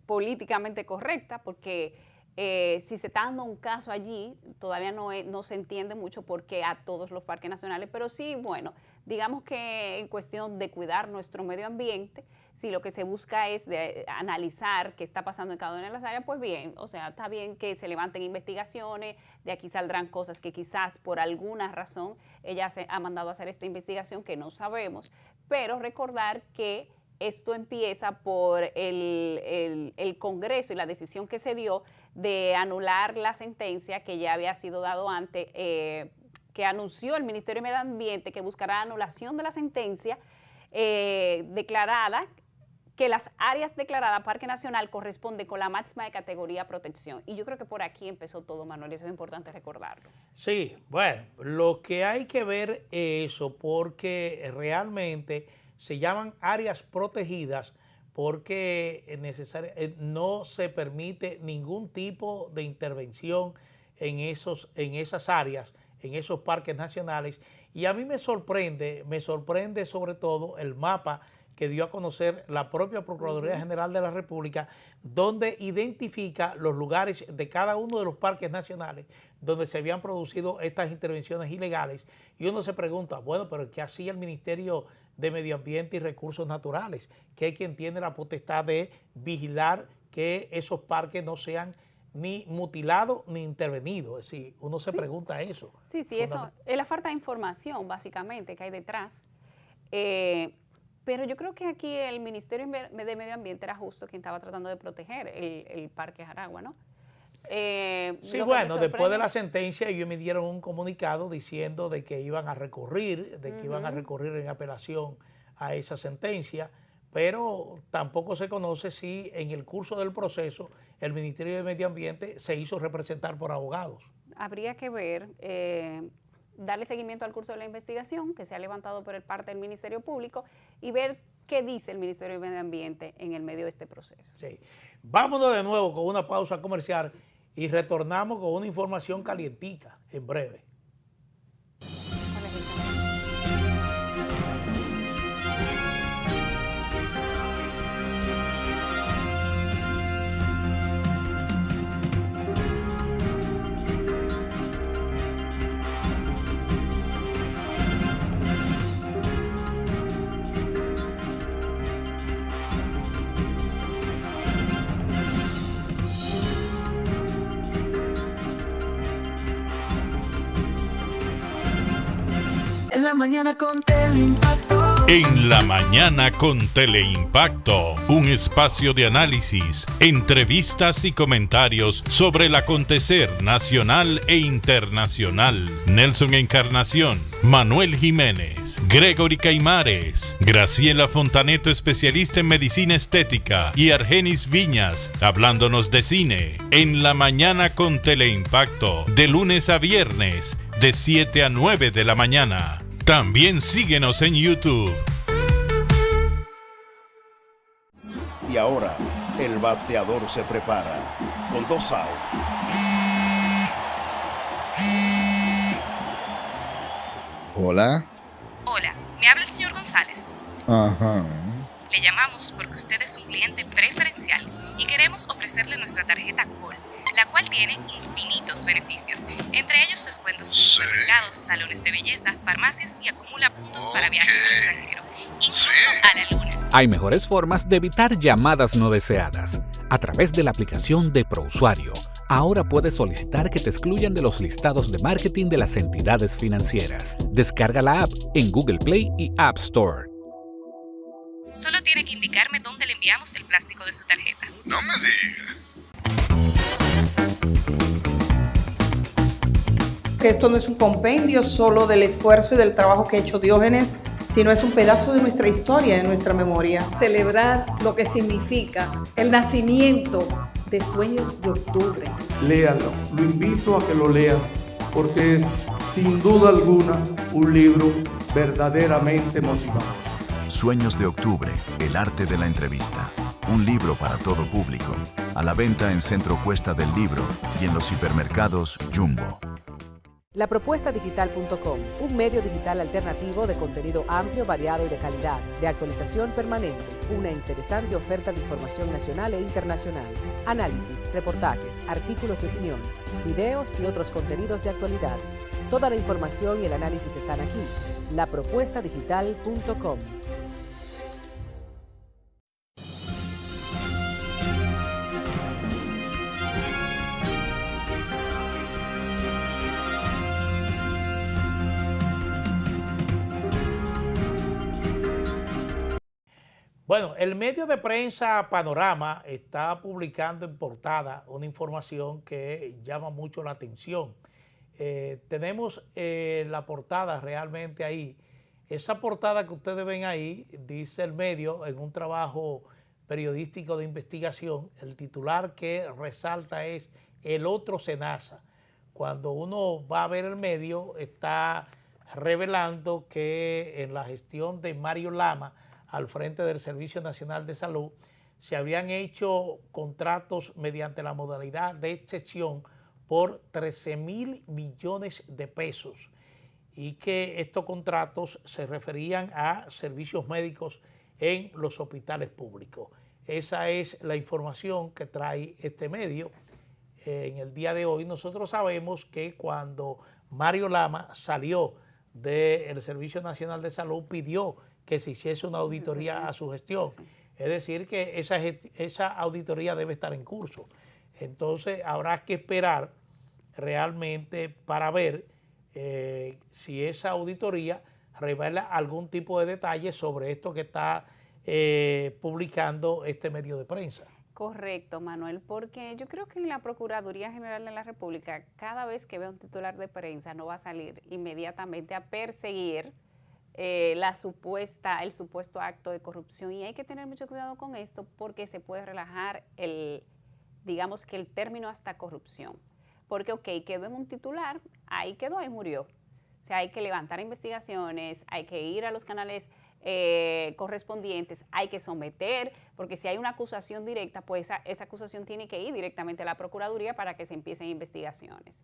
políticamente correcta, porque si se está dando un caso allí, todavía no se entiende mucho por qué a todos los parques nacionales, pero sí, bueno, digamos que en cuestión de cuidar nuestro medio ambiente, si lo que se busca es de analizar qué está pasando en cada una de las áreas, pues bien, o sea, está bien que se levanten investigaciones, de aquí saldrán cosas que quizás por alguna razón ella ha mandado a hacer esta investigación que no sabemos, pero recordar que esto empieza por el Congreso y la decisión que se dio de anular la sentencia que ya había sido dado antes que anunció el Ministerio de Medio Ambiente que buscará anulación de la sentencia declarada, que las áreas declaradas Parque Nacional corresponden con la máxima de categoría protección. Y yo creo que por aquí empezó todo, Manuel, y eso es importante recordarlo. Sí, bueno, lo que hay que ver es eso, porque realmente se llaman áreas protegidas porque no se permite ningún tipo de intervención en esas áreas, en esos parques nacionales. Y a mí me sorprende sobre todo el mapa que dio a conocer la propia Procuraduría General de la República, donde identifica los lugares de cada uno de los parques nacionales donde se habían producido estas intervenciones ilegales. Y uno se pregunta, bueno, pero ¿qué hacía el Ministerio de Medio Ambiente y Recursos Naturales? Que es quien tiene la potestad de vigilar que esos parques no sean ni mutilados ni intervenidos. Es decir, uno se pregunta eso. Sí, eso es la falta de información, básicamente, que hay detrás. Pero yo creo que aquí el Ministerio de Medio Ambiente era justo quien estaba tratando de proteger el Parque Jaragua, ¿no? Sí, bueno, después de la sentencia ellos emitieron un comunicado diciendo de que iban a recurrir, en apelación a esa sentencia, pero tampoco se conoce si en el curso del proceso el Ministerio de Medio Ambiente se hizo representar por abogados. Habría que ver, darle seguimiento al curso de la investigación que se ha levantado por parte del Ministerio Público y ver qué dice el Ministerio de Medio Ambiente en el medio de este proceso. Sí. Vámonos de nuevo con una pausa comercial y retornamos con una información calientica en breve. En la mañana con Teleimpacto. En la mañana con Teleimpacto, un espacio de análisis, entrevistas y comentarios sobre el acontecer nacional e internacional. Nelson Encarnación, Manuel Jiménez, Gregory Caimares, Graciela Fontaneto, especialista en medicina estética, y Argenis Viñas, hablándonos de cine. En la mañana con Teleimpacto, de lunes a viernes, de 7 a 9 de la mañana. También síguenos en YouTube. Y ahora, el bateador se prepara con 2 outs. Hola. Hola, me habla el señor González. Ajá. Le llamamos porque usted es un cliente preferencial y queremos ofrecerle nuestra tarjeta Col, la cual tiene infinitos beneficios, entre ellos descuentos en supermercados, salones de belleza, farmacias y acumula puntos para viajes al extranjero, incluso a la luna. Hay mejores formas de evitar llamadas no deseadas. A través de la aplicación de ProUsuario, ahora puedes solicitar que te excluyan de los listados de marketing de las entidades financieras. Descarga la app en Google Play y App Store. Solo tiene que indicarme dónde le enviamos el plástico de su tarjeta. No me digas. Que esto no es un compendio solo del esfuerzo y del trabajo que ha hecho Diógenes, sino es un pedazo de nuestra historia, de nuestra memoria. Celebrar lo que significa el nacimiento de Sueños de Octubre. Léanlo, lo invito a que lo lean, porque es sin duda alguna un libro verdaderamente motivador. Sueños de Octubre, el arte de la entrevista. Un libro para todo público. A la venta en Centro Cuesta del Libro y en los hipermercados Jumbo. Lapropuestadigital.com, un medio digital alternativo de contenido amplio, variado y de calidad, de actualización permanente, una interesante oferta de información nacional e internacional, análisis, reportajes, artículos de opinión, videos y otros contenidos de actualidad. Toda la información y el análisis están aquí. Lapropuestadigital.com. Bueno, el medio de prensa Panorama está publicando en portada una información que llama mucho la atención. tenemos la portada realmente ahí. Esa portada que ustedes ven ahí, dice el medio en un trabajo periodístico de investigación, el titular que resalta es el otro Senasa. Cuando uno va a ver el medio, está revelando que en la gestión de Mario Lama, al frente del Servicio Nacional de Salud, se habían hecho contratos mediante la modalidad de excepción por 13.000 millones de pesos y que estos contratos se referían a servicios médicos en los hospitales públicos. Esa es la información que trae este medio. En el día de hoy nosotros sabemos que cuando Mario Lama salió del Servicio Nacional de Salud pidió que se hiciese una auditoría a su gestión. Es decir, que esa auditoría debe estar en curso. Entonces habrá que esperar realmente para ver si esa auditoría revela algún tipo de detalle sobre esto que está publicando este medio de prensa. Correcto, Manuel, porque yo creo que en la Procuraduría General de la República, cada vez que vea un titular de prensa, no va a salir inmediatamente a perseguir el supuesto acto de corrupción. Y hay que tener mucho cuidado con esto porque se puede relajar digamos que el término hasta corrupción. Porque, ok, quedó en un titular, ahí quedó, ahí murió. O sea, hay que levantar investigaciones, hay que ir a los canales correspondientes, hay que someter, porque si hay una acusación directa, pues esa acusación tiene que ir directamente a la Procuraduría para que se empiecen investigaciones.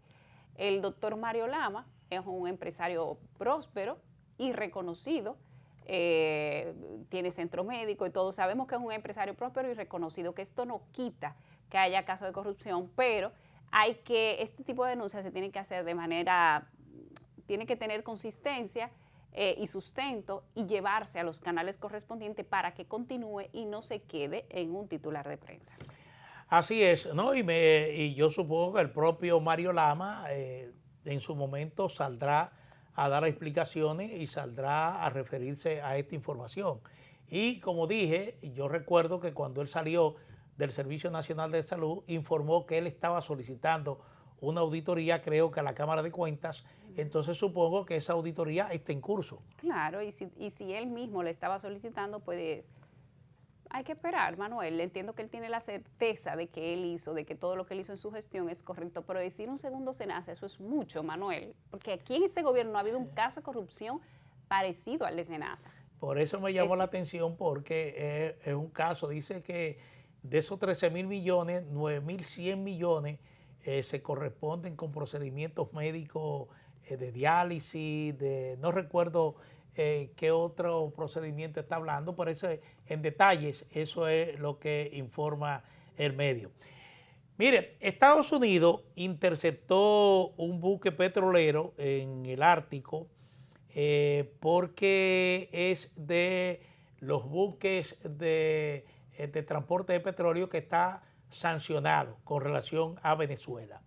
El doctor Mario Lama es un empresario próspero y reconocido, tiene centro médico y todos sabemos que es un empresario próspero y reconocido, que esto no quita que haya casos de corrupción, pero este tipo de denuncias se tienen que hacer tiene que tener consistencia y sustento y llevarse a los canales correspondientes para que continúe y no se quede en un titular de prensa. Así es, ¿no? Y yo supongo que el propio Mario Lama en su momento saldrá a dar explicaciones y saldrá a referirse a esta información. Y como dije, yo recuerdo que cuando él salió del Servicio Nacional de Salud, informó que él estaba solicitando una auditoría, creo que a la Cámara de Cuentas, entonces supongo que esa auditoría está en curso. Claro, y si él mismo le estaba solicitando, pues hay que esperar, Manuel. Entiendo que él tiene la certeza de que todo lo que él hizo en su gestión es correcto, pero decir un segundo Senasa, eso es mucho, Manuel, porque aquí en este gobierno no ha habido un caso de corrupción parecido al de Senasa. Por eso me llamó la atención, porque es un caso, dice que de esos 13.000 millones, 9.100 millones se corresponden con procedimientos médicos de diálisis, no recuerdo qué otro procedimiento está hablando, pero eso en detalles, eso es lo que informa el medio. Mire, Estados Unidos interceptó un buque petrolero en el Ártico porque es de los buques de transporte de petróleo que está sancionado con relación a Venezuela.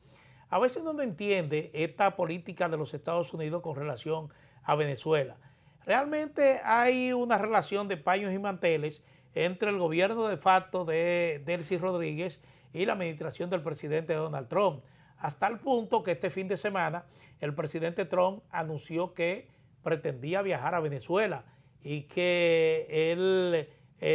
A veces no entiende esta política de los Estados Unidos con relación a Venezuela. Realmente hay una relación de paños y manteles entre el gobierno de facto de Delcy Rodríguez y la administración del presidente Donald Trump, hasta el punto que este fin de semana el presidente Trump anunció que pretendía viajar a Venezuela y que él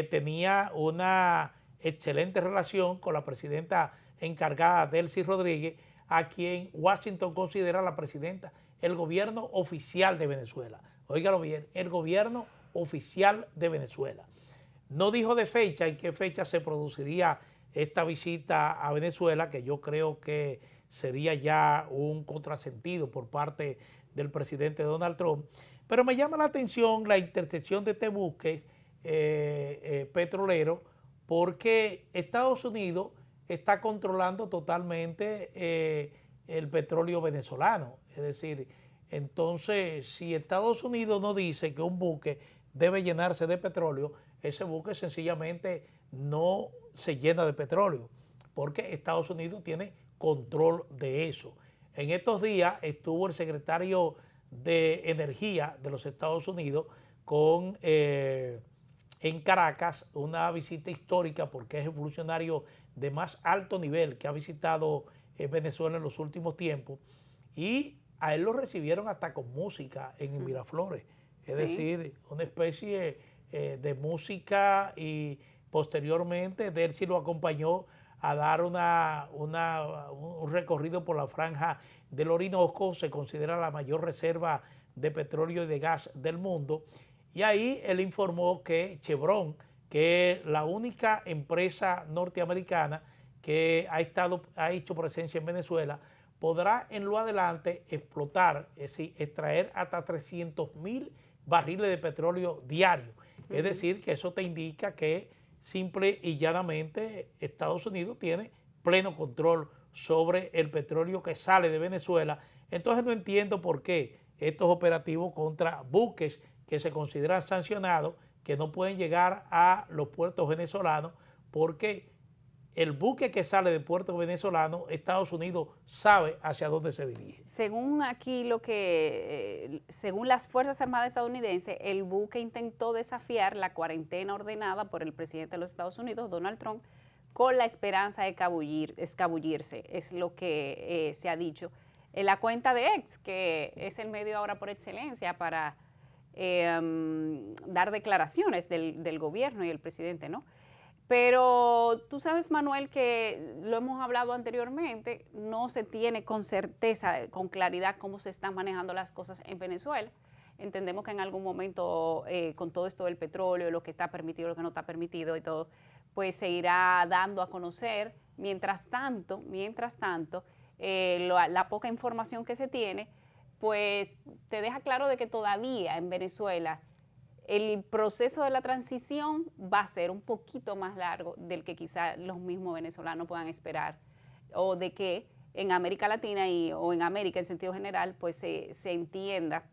tenía una excelente relación con la presidenta encargada Delcy Rodríguez, a quien Washington considera la presidenta, el gobierno oficial de Venezuela. Óigalo bien, el gobierno oficial de Venezuela. No dijo de fecha, en qué fecha se produciría esta visita a Venezuela, que yo creo que sería ya un contrasentido por parte del presidente Donald Trump, pero me llama la atención la intercepción de este buque petrolero, porque Estados Unidos está controlando totalmente el petróleo venezolano. Es decir, entonces, si Estados Unidos no dice que un buque debe llenarse de petróleo, ese buque sencillamente no se llena de petróleo, porque Estados Unidos tiene control de eso. En estos días estuvo el secretario de Energía de los Estados Unidos en Caracas, una visita histórica porque es el funcionario de más alto nivel que ha visitado Venezuela en los últimos tiempos, y a él lo recibieron hasta con música en Miraflores, es decir, una especie de música, y posteriormente Delcy lo acompañó a dar un recorrido por la franja del Orinoco. Se considera la mayor reserva de petróleo y de gas del mundo, y ahí él informó que Chevron, que es la única empresa norteamericana que ha hecho presencia en Venezuela, podrá en lo adelante explotar, es decir, extraer hasta 300.000 barriles de petróleo diario. Es decir, que eso te indica que simple y llanamente Estados Unidos tiene pleno control sobre el petróleo que sale de Venezuela. Entonces no entiendo por qué estos operativos contra buques que se consideran sancionados, que no pueden llegar a los puertos venezolanos, porque el buque que sale del puerto venezolano, Estados Unidos sabe hacia dónde se dirige. Según aquí según las Fuerzas Armadas estadounidenses, el buque intentó desafiar la cuarentena ordenada por el presidente de los Estados Unidos, Donald Trump, con la esperanza de escabullirse, es lo que se ha dicho. En la cuenta de X, que es el medio ahora por excelencia para dar declaraciones del gobierno y el presidente, ¿no? Pero tú sabes, Manuel, que lo hemos hablado anteriormente, no se tiene con certeza, con claridad, cómo se están manejando las cosas en Venezuela. Entendemos que en algún momento, con todo esto del petróleo, lo que está permitido, lo que no está permitido y todo, pues se irá dando a conocer. Mientras tanto, la poca información que se tiene, pues te deja claro de que todavía en Venezuela el proceso de la transición va a ser un poquito más largo del que quizá los mismos venezolanos puedan esperar, o de que en América Latina o en América en sentido general, pues se entienda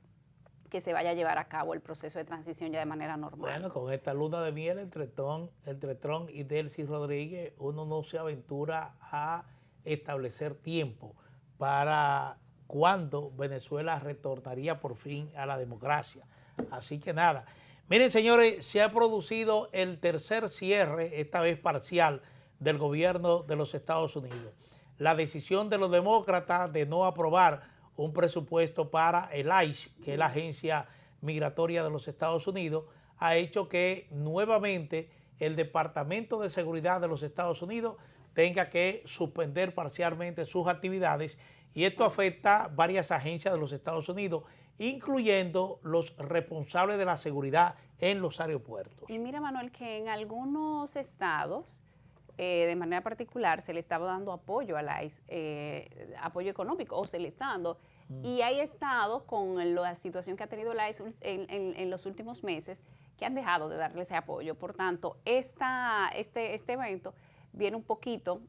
que se vaya a llevar a cabo el proceso de transición ya de manera normal. Bueno, con esta luna de miel entre Trump y Delcy Rodríguez, uno no se aventura a establecer tiempo para cuándo Venezuela retornaría por fin a la democracia. Así que nada. Miren, señores, se ha producido el tercer cierre, esta vez parcial, del gobierno de los Estados Unidos. La decisión de los demócratas de no aprobar un presupuesto para el ICE, que es la agencia migratoria de los Estados Unidos, ha hecho que nuevamente el Departamento de Seguridad de los Estados Unidos tenga que suspender parcialmente sus actividades, y esto afecta varias agencias de los Estados Unidos, incluyendo los responsables de la seguridad en los aeropuertos. Y mira, Manuel, que en algunos estados, de manera particular, se le estaba dando apoyo a la ICE, apoyo económico, o se le está dando. Y hay estados con la situación que ha tenido la ICE en los últimos meses que han dejado de darle ese apoyo. Por tanto, este evento viene un poquito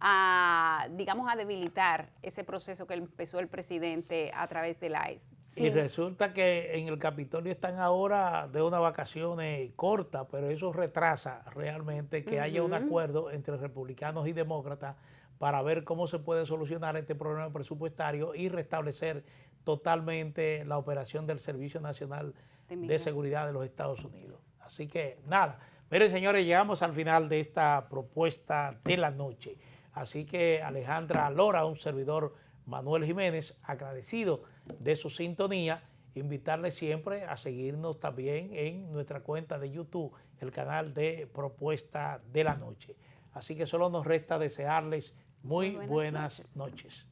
a debilitar ese proceso que empezó el presidente a través de la ICE. Sí. Y resulta que en el Capitolio están ahora de unas vacaciones cortas, pero eso retrasa realmente que haya un acuerdo entre republicanos y demócratas para ver cómo se puede solucionar este problema presupuestario y restablecer totalmente la operación del Servicio Nacional de Seguridad de los Estados Unidos. Así que nada, miren, señores, llegamos al final de esta propuesta de la noche. Así que Alejandra Lora, un servidor Manuel Jiménez, agradecido de su sintonía, invitarles siempre a seguirnos también en nuestra cuenta de YouTube, el canal de Propuesta de la Noche. Así que solo nos resta desearles muy buenas noches.